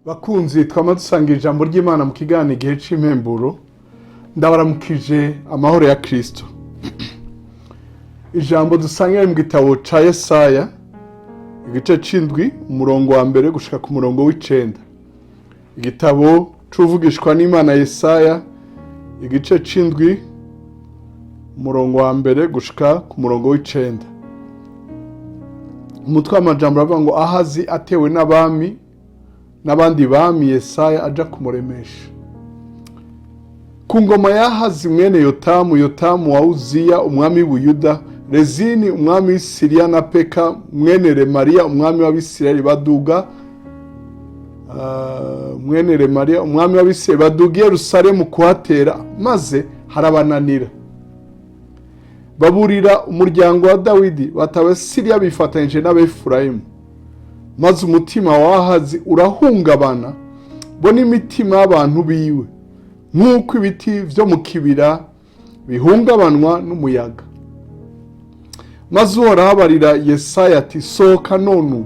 Bakunzi twama dusanga ijambo ry'Imana mu kiganiro igihe c'impemburo ndabaramukije amahoro ya Kristo. Ijambo dusanga mu gitabo ca Yesaya igice c'indwi umurongo wa mbere gushika ku murongo w'icenda. Igitabo c'uvugishwa n'Imana Yesaya igice c'indwi umurongo wa mbere gushika ku murongo w'icenda. Umutwe w'amajambo aravuga ngo Ahazi atewe n'abami n'abandi bami Yesaya aja kumuremesha. Ku ngoma ya Ahazi mwene Yotamu wa Uziya umwami w'Ubuyuda, Rezini umwami w'Isiriya na Peka mwene Remariya umwami w'Abisirayeli baduga baduga Yerusalemu kuhatera, maze harabananira. Baburira umuryango wa Dawidi batawe Siriya bifatanyije n'Abefurayimu. Maze umutima wa Ahazi urahungabana, bo n'imitima y'abantu biwe, nk'uko ibiti vyo mu kibira bihungabanwa n'umuyaga. Maze Uhoraho abarira Yesaya ati, sohoka none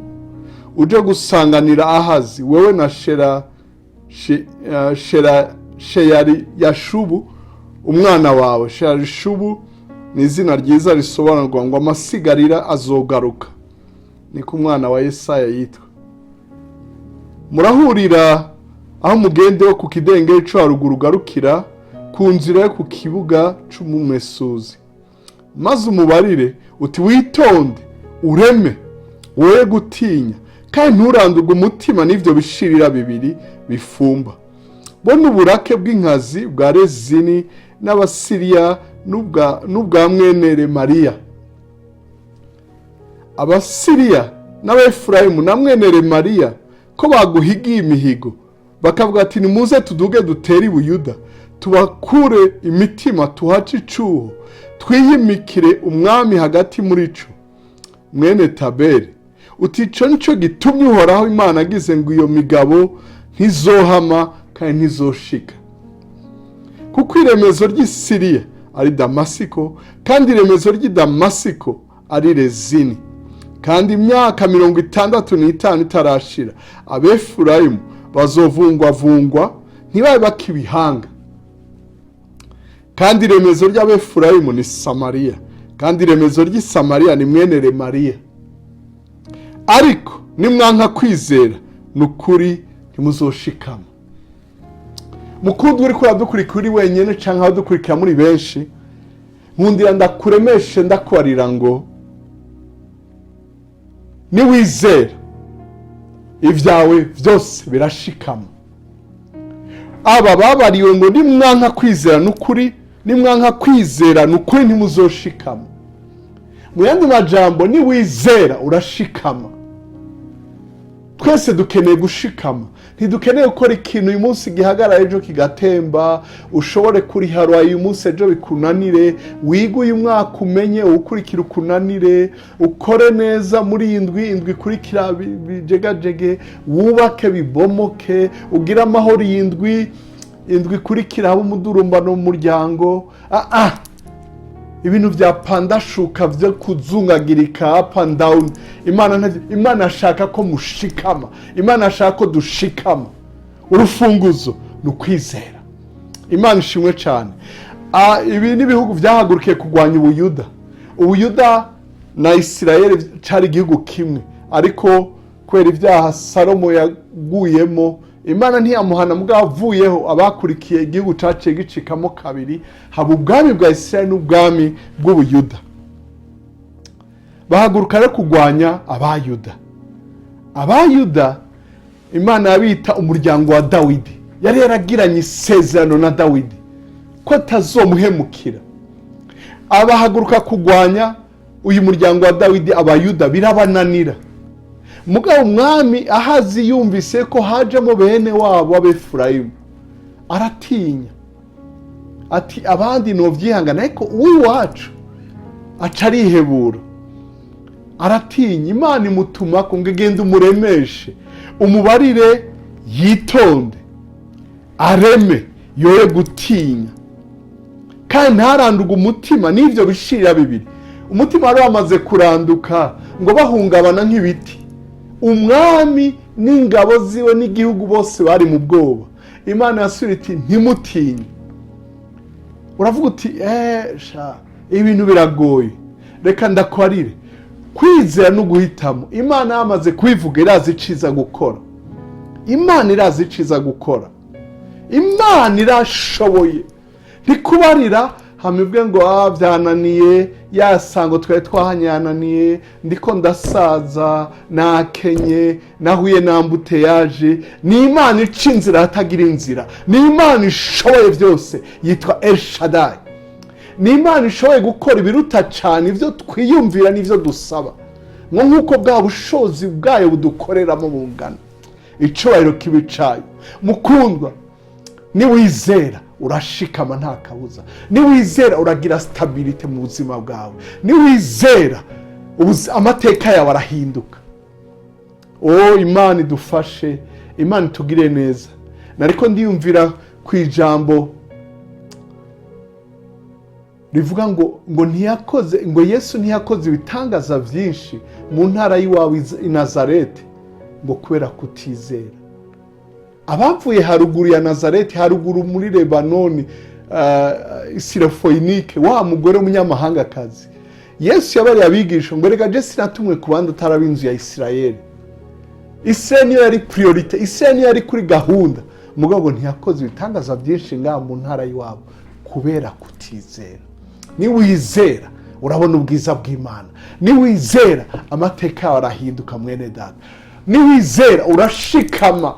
uje gusanganira Ahazi, wewe na Sheyariyashubu umwana wawe. Sheyariyashubu ni izina ryiza risobanurwa ngo amasigarira azogaruka, niko umwana wa Yesaya yitwa. Murahurira aho mugende wo ku kidengeri co haruguru garukira ku nzira yo ku kibuga c'umumesuzi, maze umubarire uti, witonde ureme woye gutinya, kandi nturandurwe umutima n'ivyo bishirira bibiri bifumba. Bona uburake bw'inkazi bwa Rezini n'Abasiriya n'ubwa mwene Remariya. Abasiriya n'Abefurayimu na mwene Remariya ko baguhigiye imihigo, bakavuga ati, nimuze tuduge dutere i Buyuda, tubakure imitima, tuhace icuho, twiyimikire umwami hagati muri co. Mwene Taberi uti, ico nico gitumye Uhoraho Imana agize ngo iyo migabo ntizohama kandi ntizoshika. Kuko iremezo ry'Isiriya ari Damasiko, kandi iremezo ry'i Damasiko ari Rezini. Kandi imyaka 65 itarashira, Abefurayimu bazovungwavungwa ntibabe bakibihanga. Kandi iremezo ry'Abefurayimu ni Samariya, kandi iremezo ry'i Samariya ni mwene Remariya. Ariko nimwanka kwizera nukuri ntimuzoshikama. Mukundi uriko uradukurikira uri wenyene canke abadukurikira muri benshi, nkundira ndakuremeshe ndakubarira ngo niwizera ivyawe vyose birashikama. Aba babariwe ngo nimwanka kwizera nukuri, nimwanka kwizera nukuri ntimuzoshikama. Mu yandi majambo, niwizera urashikama. Twese dukeneye gushikama. Ntidukeneye gukora ikintu uyu munsi gihagarara ejo kigatemba, ushobore kuriharwa uyu munsi ejo bikunanire, wige uyu mwaka umenye ukurikira ukunanire, ukore neza muri indwi kurikira bijegajege, wubake bibomoke, ugire amahoro indwi kurikira haba umudurumbano mu muryango. Ibintu vya pandashuka vyo kuzungagirika up and down. Imana ashaka ko mushikama. Imana ashaka ko dushikama. Urufunguzo nukwizera. Imana ishimwe cyane. Ibi n'ibihugu vyahagurukiye kugwanya Ubuyuda. Ubuyuda na Isirayeli cari igihugu kimwe, ariko kwera ivyaha Salomo yaguyemo, Imana ntiyamuhana mugabo avuyeho abakurikiye igihugu caciye gicikamo kabiri, haba ubwami bwa Isirayeli n'ubwami bw'Ubuyuda. Bahaguruka rero kugwanya Abayuda. Abayuda Imana yabita umuryango wa Dawidi. Yari yaragiranye isezerano na Dawidi ko atazomuhemukira. Abahaguruka kugwanya uyu muryango wa Dawidi, Abayuda birabananira. Mugabo umwami Ahazi yumvise ko hajemo bene wabo w'Abefurayimu, aratinya ati, abandi novyihangana ariko uwiwacu aca arihebura. Aratinya. Imana imutuma ko ngegenda umuremeshe, umubarire yitonde, areme yoye gutinya, kandi ntaranduga umutima n'ivyo bishirira bibiri. Umutima wari wamaze kuranduka ngo bahungabana nk'ibiti. Umwami n'ingabo ziwe n'igihugu bose bari mu bwoba. Imana yasubira iti ntimutinye. Uravuga uti ibintu biragoye, reka ndakwarire. Kwizera no guhitamo, Imana yamaze kubivuga, irazi iciza gukora. Imana irazi iciza gukora. Imana irashoboye. Ntikubarira hamibwe ngo byananiye, yasango twari twahanyananiye, ndiko ndasaza, nakenye, nahuye nambute yaje. Ni Imana ica inzira hatagira inzira. Ni Imana ishoboye byose, yitwa El Shaddai. Ni Imana ishoboye gukora ibiruta cyane ibyo twiyumvira n'ibyo dusaba, nk'uko bwa bushobozi bwayo budukoreramo bungana. Icyubahiro kibicayo. Mukundwa, niwizera urashikama nta kabuza. Niwizera uragira stability mu buzima bwawe. Niwizera amateka yawe arahinduka. Imana idufashe, Imana itugire neza. Nariko ndiyumvira ku ijambo rivuga ngo ntiyakoze, ngo Yesu ntiyakoze ibitangaza byinshi mu ntara y'iwawe i Nazareti ngo kubera kutizera. Abapfuye haruguru ya Nazareti, haruguru muri Lebanoni, Sirofoinike, wa mugore w'umunyamahangakazi, Yesu yabari abigisha ngo reka je sinatumwe ku bandi atari inzu ya Isirayeli. Isirayeli niyo yari priorite, Isirayeli niyo yari kuri gahunda. Mugabo ntiyakoze ibitangaza byinshi ngaha mu ntara y'iwabo kubera kutizera. Niwizera urabona ubwiza bw'Imana. Niwizera amateka yawe arahinduka mwene data. Niwizera urashikama.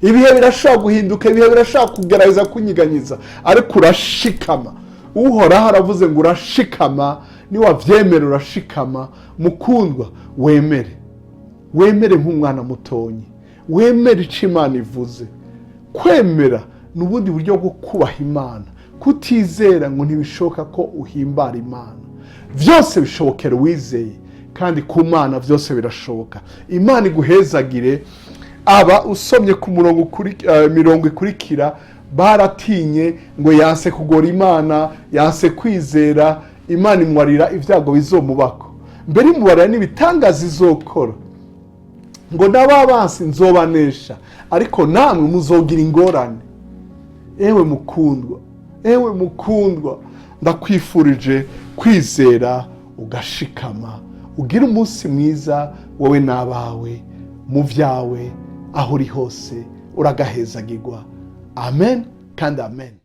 Ibihe birashobora guhinduka, ibihe birashobora kugerageza kunyiganyiza, ariko urashikama. Uhoraho aravuze ngo urashikama, niwavyemera urashikama. Mukundwa, wemere nk'umwana mutonyi, wemere icyo Imana ivuze. Kwemera ni ubundi buryo bwo kubaha Imana. Kutizera ngo ntibishoboka ko uhimbara Imana. Byose bishobokera uwizeye, kandi ku Mana byose birashoboka. Imana iguhezagire. Aba usomye ku mirongo ikurikira baratinye ngo yanse kugora Imana, yanse kwizera. Imana imwarira ibyago bizomubako, mbere imubarira n'ibitangaza izokora. Ngo n'ababansi nzobanesha, ariko namwe muzogira ingorane. Ewe mukundwa, ndakwifurije kwizera ugashikama. Ugira umunsi mwiza wowe n'abawe, mu byawe, aho uri hose uragahezagirwa. Amen kandi amen.